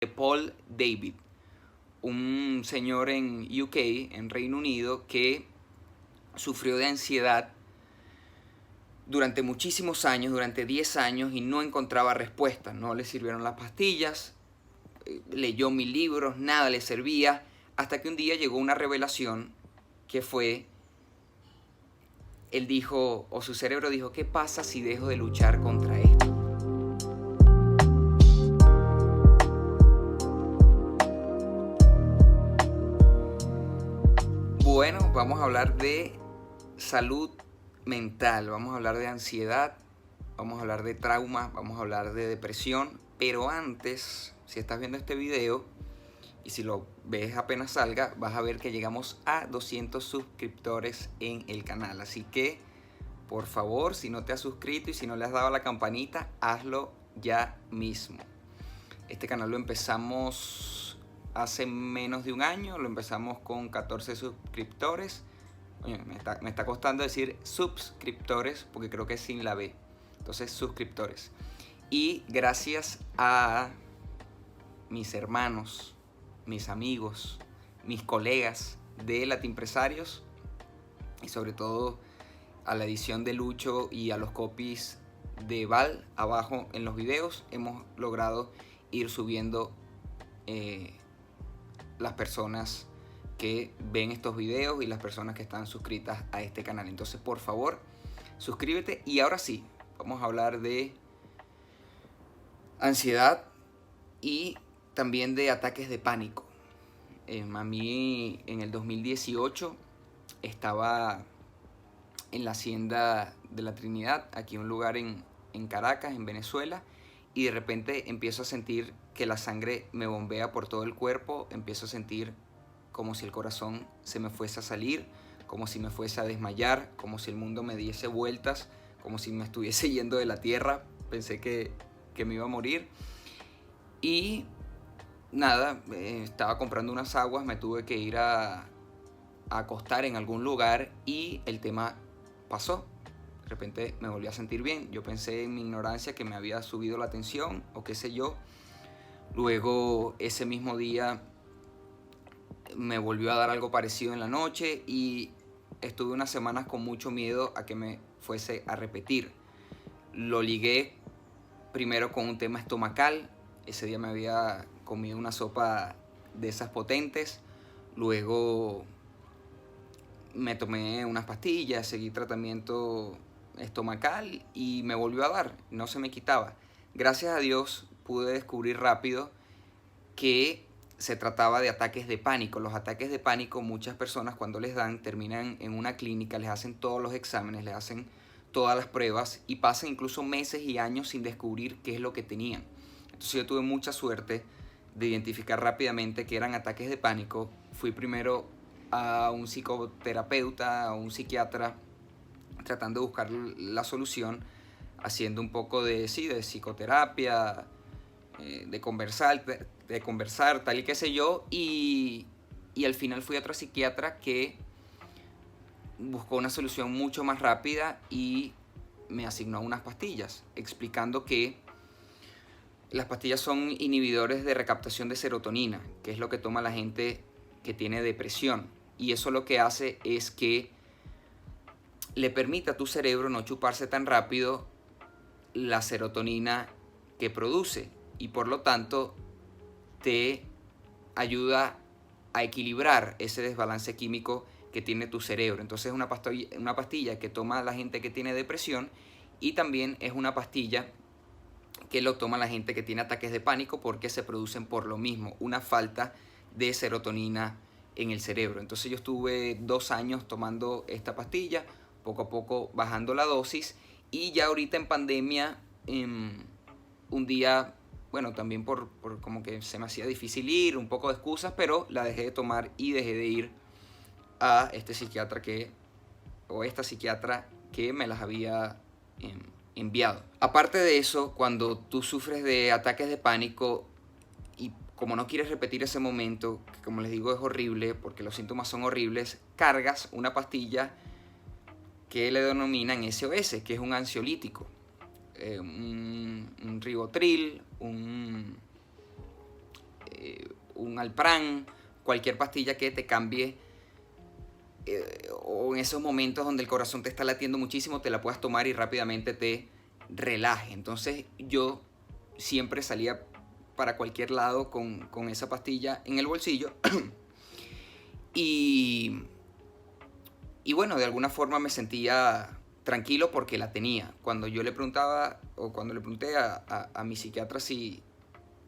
de Paul David, un señor en UK, en Reino Unido, que sufrió de ansiedad durante muchísimos años, durante 10 años, y no encontraba respuestas. No le sirvieron las pastillas, leyó 1000 libros, nada le servía, hasta que un día llegó una revelación que fue, él dijo, o su cerebro dijo, ¿qué pasa si dejo de luchar contra esto? Bueno, vamos a hablar de salud mental, vamos a hablar de ansiedad, vamos a hablar de trauma, vamos a hablar de depresión, pero antes, si estás viendo este video y si lo ves apenas salga, vas a ver que llegamos a 200 suscriptores en el canal, así que por favor, si no te has suscrito y si no le has dado a la campanita, hazlo ya mismo. Este canal lo empezamos hace menos de un año, lo empezamos con 14 suscriptores. Oye, me está costando decir suscriptores porque creo que es sin la B. Entonces, suscriptores. Y gracias a mis hermanos, mis amigos, mis colegas de Latimpresarios y sobre todo a la edición de Lucho y a los copies de Val abajo en los videos, hemos logrado ir subiendo las personas que ven estos videos y las personas que están suscritas a este canal. Entonces, por favor, suscríbete. Y ahora sí, vamos a hablar de ansiedad y también de ataques de pánico. A mí en el 2018 estaba en la Hacienda de la Trinidad, aquí un lugar en Caracas, en Venezuela, y de repente empiezo a sentir que la sangre me bombea por todo el cuerpo, empiezo a sentir como si el corazón se me fuese a salir, como si me fuese a desmayar, como si el mundo me diese vueltas, como si me estuviese yendo de la tierra. Pensé que me iba a morir. Y nada, estaba comprando unas aguas, me tuve que ir a acostar en algún lugar y el tema pasó. De repente me volví a sentir bien. Yo pensé en mi ignorancia que me había subido la tensión o qué sé yo. Luego ese mismo día me volvió a dar algo parecido en la noche y estuve unas semanas con mucho miedo a que me fuese a repetir. Lo ligué primero con un tema estomacal. Ese día me había comido una sopa de esas potentes. Luego me tomé unas pastillas, seguí tratamiento estomacal y me volvió a dar, no se me quitaba. Gracias a Dios pude descubrir rápido que se trataba de ataques de pánico. Los ataques de pánico, muchas personas cuando les dan terminan en una clínica, les hacen todos los exámenes, les hacen todas las pruebas y pasan incluso meses y años sin descubrir qué es lo que tenían. Entonces yo tuve mucha suerte de identificar rápidamente que eran ataques de pánico. Fui primero a un psicoterapeuta, a un psiquiatra, tratando de buscar la solución, haciendo un poco de psicoterapia, de conversar, tal y qué sé yo, y al final fui a otro psiquiatra que buscó una solución mucho más rápida y me asignó unas pastillas, explicando que las pastillas son inhibidores de recaptación de serotonina, que es lo que toma la gente que tiene depresión, y eso lo que hace es que le permite a tu cerebro no chuparse tan rápido la serotonina que produce y por lo tanto te ayuda a equilibrar ese desbalance químico que tiene tu cerebro. Entonces es una pastilla que toma la gente que tiene depresión y también es una pastilla que lo toma la gente que tiene ataques de pánico porque se producen por lo mismo, una falta de serotonina en el cerebro. Entonces yo estuve 2 años tomando esta pastilla, poco a poco bajando la dosis y ya ahorita en pandemia, un día, bueno, también por como que se me hacía difícil ir, un poco de excusas, pero la dejé de tomar y dejé de ir a este psiquiatra esta psiquiatra que me las había enviado. Aparte de eso, cuando tú sufres de ataques de pánico y como no quieres repetir ese momento, que como les digo es horrible porque los síntomas son horribles, cargas una pastilla que le denominan SOS, que es un ansiolítico. Un Rivotril, un un Alpran, cualquier pastilla que te cambie, o en esos momentos donde el corazón te está latiendo muchísimo, te la puedas tomar y rápidamente te relaje. Entonces yo siempre salía para cualquier lado con esa pastilla en el bolsillo y bueno, de alguna forma me sentía tranquilo porque la tenía. Cuando yo le preguntaba, o cuando le pregunté a mi psiquiatra si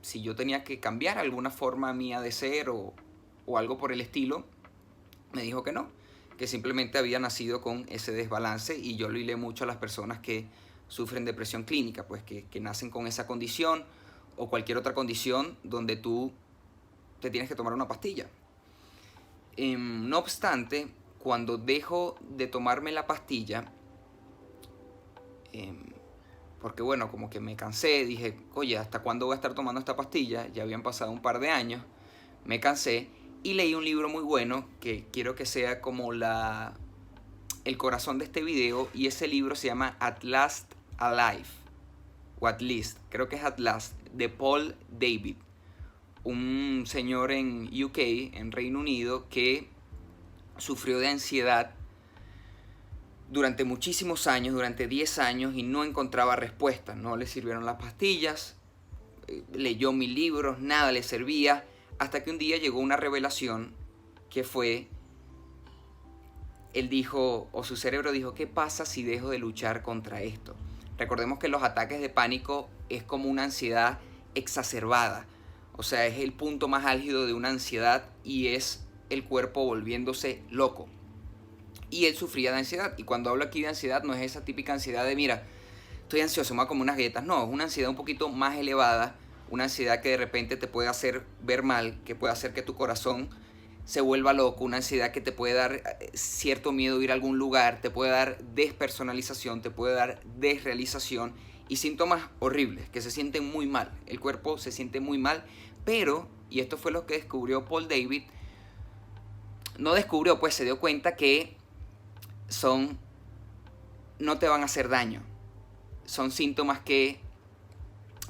yo tenía que cambiar alguna forma mía de ser o algo por el estilo, me dijo que no, que simplemente había nacido con ese desbalance, y yo lo hilé mucho a las personas que sufren depresión clínica, pues que nacen con esa condición o cualquier otra condición donde tú te tienes que tomar una pastilla. No obstante, cuando dejo de tomarme la pastilla, porque bueno, como que me cansé, dije, oye, ¿hasta cuándo voy a estar tomando esta pastilla? Ya habían pasado un par de años, me cansé y leí un libro muy bueno que quiero que sea como el corazón de este video, y ese libro se llama At Last Alive, o At Least, creo que es At Last, de Paul David, un señor en UK, en Reino Unido, que sufrió de ansiedad durante muchísimos años, durante 10 años, y no encontraba respuestas. No le sirvieron las pastillas, leyó 1000 libros, nada le servía, hasta que un día llegó una revelación que fue, él dijo, o su cerebro dijo, ¿qué pasa si dejo de luchar contra esto? Recordemos que los ataques de pánico es como una ansiedad exacerbada, o sea, es el punto más álgido de una ansiedad y es el cuerpo volviéndose loco. Y él sufría de ansiedad, y cuando hablo aquí de ansiedad no es esa típica ansiedad de, mira, estoy ansioso, me voy a comer unas galletas. No, es una ansiedad un poquito más elevada, una ansiedad que de repente te puede hacer ver mal, que puede hacer que tu corazón se vuelva loco, una ansiedad que te puede dar cierto miedo a ir a algún lugar, te puede dar despersonalización, te puede dar desrealización y síntomas horribles que se sienten muy mal. El cuerpo se siente muy mal, pero, y esto fue lo que descubrió Paul David, no descubrió, pues se dio cuenta que no te van a hacer daño. Son síntomas que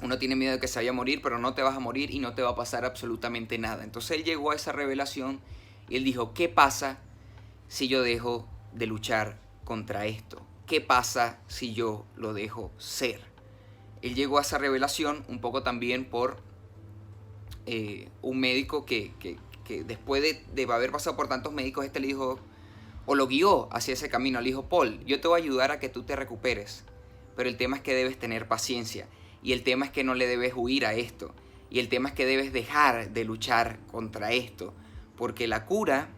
uno tiene miedo de que se vaya a morir, pero no te vas a morir y no te va a pasar absolutamente nada. Entonces él llegó a esa revelación y él dijo, ¿qué pasa si yo dejo de luchar contra esto? ¿Qué pasa si yo lo dejo ser? Él llegó a esa revelación un poco también por un médico que después de haber pasado por tantos médicos, le dijo, o lo guió hacia ese camino. Le dijo, Paul, yo te voy a ayudar a que tú te recuperes, pero el tema es que debes tener paciencia, y el tema es que no le debes huir a esto, y el tema es que debes dejar de luchar contra esto, porque la cura,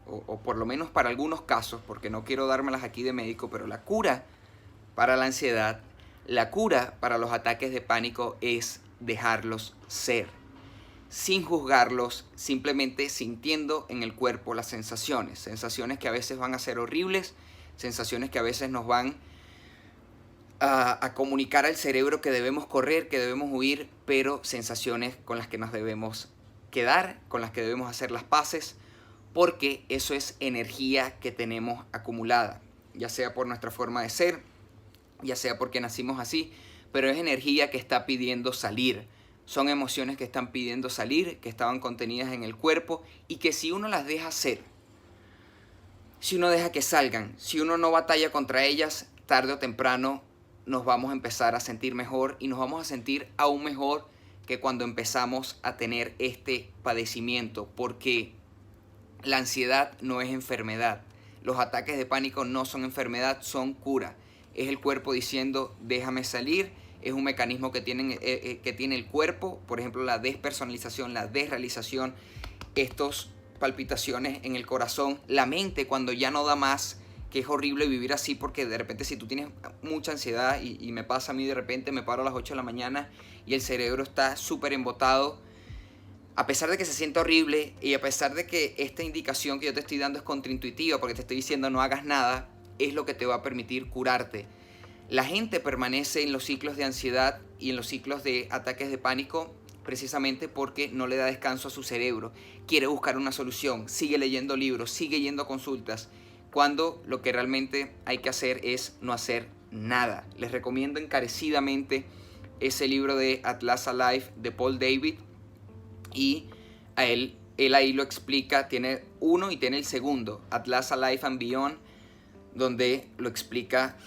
o por lo menos para algunos casos, porque no quiero dármelas aquí de médico, pero la cura para la ansiedad, la cura para los ataques de pánico es dejarlos ser, sin juzgarlos, simplemente sintiendo en el cuerpo las sensaciones que a veces van a ser horribles, sensaciones que a veces nos van a comunicar al cerebro que debemos correr, que debemos huir, pero sensaciones con las que nos debemos quedar, con las que debemos hacer las paces, porque eso es energía que tenemos acumulada, ya sea por nuestra forma de ser, ya sea porque nacimos así, pero es energía que está pidiendo salir. Son emociones que están pidiendo salir, que estaban contenidas en el cuerpo, y que si uno las deja ser, si uno deja que salgan, si uno no batalla contra ellas, tarde o temprano nos vamos a empezar a sentir mejor, y nos vamos a sentir aún mejor que cuando empezamos a tener este padecimiento, porque la ansiedad no es enfermedad. Los ataques de pánico no son enfermedad, son cura. Es el cuerpo diciendo, déjame salir. Es un mecanismo que tiene el cuerpo, por ejemplo, la despersonalización, la desrealización, estos palpitaciones en el corazón, la mente cuando ya no da más, que es horrible vivir así, porque de repente si tú tienes mucha ansiedad, y me pasa a mí, de repente me paro a las 8 de la mañana y el cerebro está súper embotado, a pesar de que se siente horrible y a pesar de que esta indicación que yo te estoy dando es contraintuitiva, porque te estoy diciendo no hagas nada, es lo que te va a permitir curarte. La gente permanece en los ciclos de ansiedad y en los ciclos de ataques de pánico precisamente porque no le da descanso a su cerebro. Quiere buscar una solución, sigue leyendo libros, sigue yendo a consultas, cuando lo que realmente hay que hacer es no hacer nada. Les recomiendo encarecidamente ese libro de At Last Alive de Paul David. Y él ahí lo explica, tiene uno y tiene el segundo, At Last Alive and Beyond, donde lo explica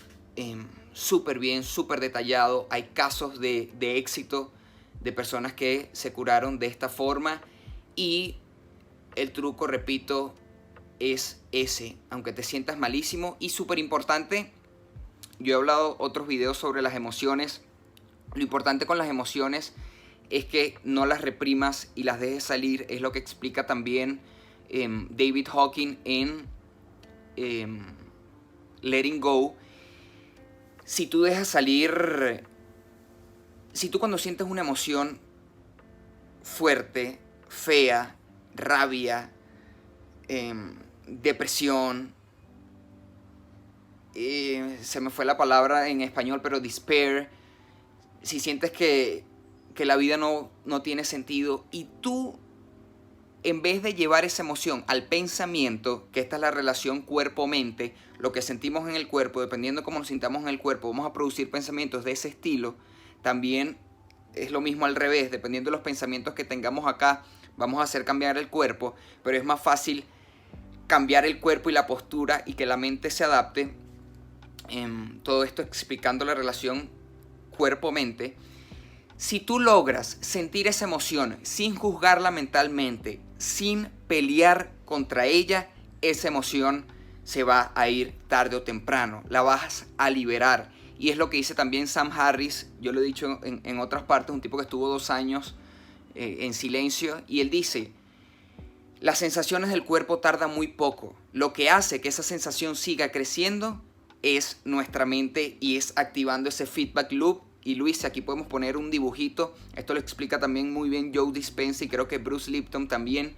súper bien, súper detallado. Hay casos de éxito de personas que se curaron de esta forma, y el truco, repito, es ese, aunque te sientas malísimo. Y súper importante, yo he hablado otros videos sobre las emociones. Lo importante con las emociones es que no las reprimas y las dejes salir. Es lo que explica también David Hawking en Letting Go. Si tú dejas salir, si tú cuando sientes una emoción fuerte, fea, rabia, depresión, se me fue la palabra en español, pero despair, si sientes que la vida no tiene sentido, y tú, en vez de llevar esa emoción al pensamiento, que esta es la relación cuerpo-mente, lo que sentimos en el cuerpo, dependiendo de cómo nos sintamos en el cuerpo, vamos a producir pensamientos de ese estilo. También es lo mismo al revés, dependiendo de los pensamientos que tengamos acá, vamos a hacer cambiar el cuerpo, pero es más fácil cambiar el cuerpo y la postura y que la mente se adapte. Todo esto explicando la relación cuerpo-mente. Si tú logras sentir esa emoción sin juzgarla mentalmente, sin pelear contra ella, esa emoción se va a ir tarde o temprano, la vas a liberar. Y es lo que dice también Sam Harris, yo lo he dicho en otras partes, un tipo que estuvo 2 años en silencio, y él dice: las sensaciones del cuerpo tardan muy poco, lo que hace que esa sensación siga creciendo es nuestra mente, y es activando ese feedback loop. Y Luis, aquí podemos poner un dibujito, esto lo explica también muy bien Joe Dispenza y creo que Bruce Lipton también.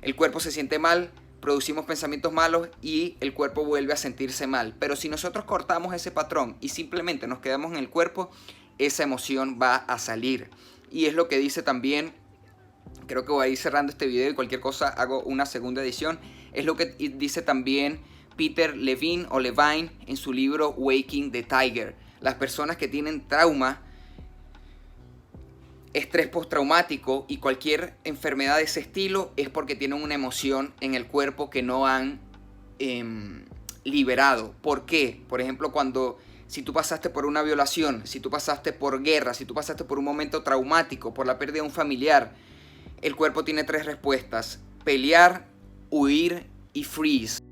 El cuerpo se siente mal, producimos pensamientos malos y el cuerpo vuelve a sentirse mal. Pero si nosotros cortamos ese patrón y simplemente nos quedamos en el cuerpo, esa emoción va a salir. Y es lo que dice también, creo que voy a ir cerrando este video y cualquier cosa hago una segunda edición, es lo que dice también Peter Levine en su libro Waking the Tiger. Las personas que tienen trauma, estrés postraumático y cualquier enfermedad de ese estilo es porque tienen una emoción en el cuerpo que no han liberado. ¿Por qué? Por ejemplo, si tú pasaste por una violación, si tú pasaste por guerra, si tú pasaste por un momento traumático, por la pérdida de un familiar, el cuerpo tiene 3 respuestas: pelear, huir y freeze.